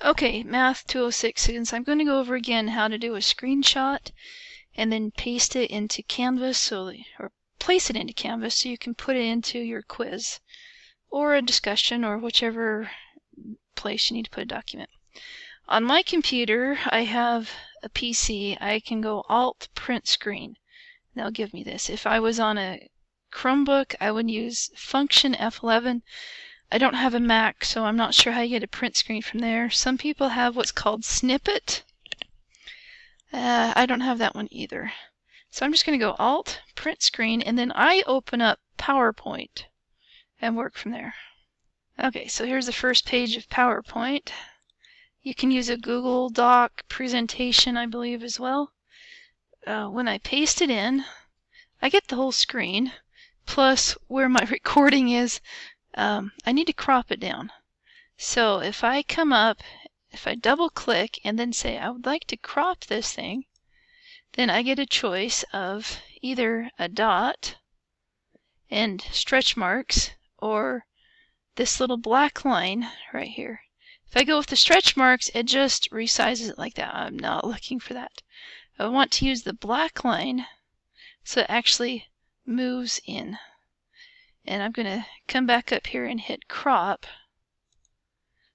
Okay, Math 206, since I'm going to go over again how to do a screenshot and then paste it into Canvas, or place it into Canvas so you can put it into your quiz or a discussion or whichever place you need to put a document. On my computer, I have a PC. I can go Alt Print Screen. That'll give me this. If I was on a Chromebook, I would use Function F11. I don't have a Mac, so I'm not sure how you get a print screen from there. Some people have what's called Snippet. I don't have that one either. So I'm just going to go Alt, Print Screen, and then I open up PowerPoint and work from there. Okay, so here's the first page of PowerPoint. You can use a Google Doc presentation, I believe, as well. When I paste it in, I get the whole screen, plus where my recording is. I need to crop it down. So if I come up, if I double click and then say I would like to crop this thing, then I get a choice of either a dot and stretch marks or this little black line right here. If I go with the stretch marks, it just resizes it like that. I'm not looking for that. I want to use the black line so it actually moves in. And I'm going to come back up here and hit crop.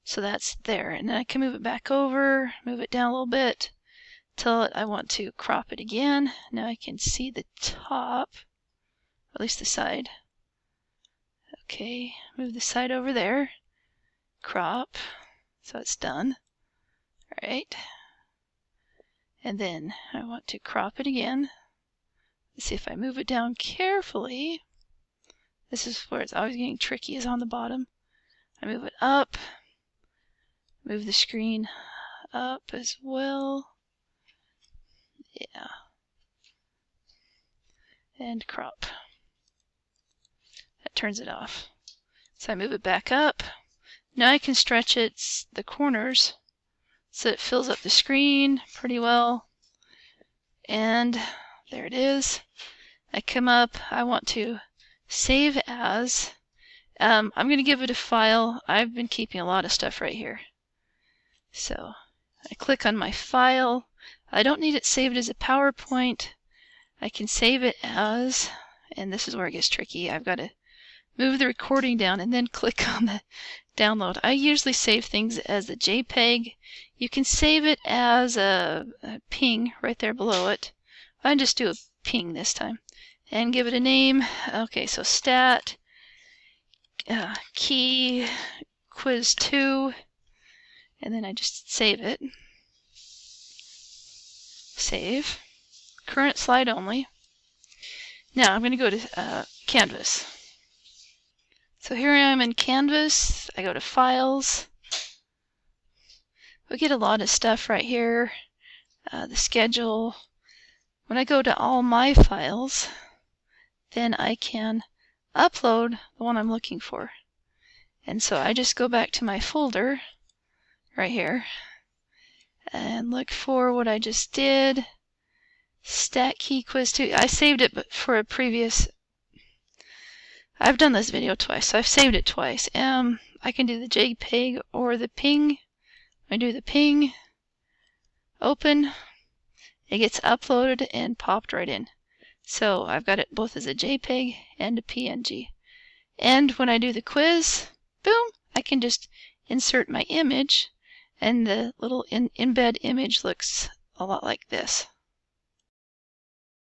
So that's there. And then I can move it back over, move it down a little bit, till I want to crop it again. Now I can see the top, or at least the side. Okay, move the side over there, crop, so it's done. All right. And then I want to crop it again. Let's see if I move it down carefully. This is where it's always getting tricky, is on the bottom. I move it up, move the screen up as well. Yeah. And crop. That turns it off. So I move it back up. Now I can stretch the corners so it fills up the screen pretty well. And there it is. I come up, I want to save as. I'm going to give it a file. I've been keeping a lot of stuff right here. So I click on my file. I don't need it saved as a PowerPoint. I can save it as, and this is where it gets tricky. I've got to move the recording down and then click on the download. I usually save things as a JPEG. You can save it as a ping right there below it. I just do a ping this time and give it a name. Okay, so stat key quiz 2, and then I just save it. Save. Current slide only. Now I'm going to go to Canvas. So here I am in Canvas. I go to Files. We get a lot of stuff right here. The schedule. When I go to all my files, then I can upload the one I'm looking for. And so I just go back to my folder right here and look for what I just did. Stat key quiz 2. I saved it for a previous. I've done this video twice, so I've saved it twice. I can do the JPEG or the ping. I do the ping. Open. It gets uploaded and popped right in. So I've got it both as a JPEG and a PNG. And when I do the quiz, boom, I can just insert my image, and the little embed image looks a lot like this.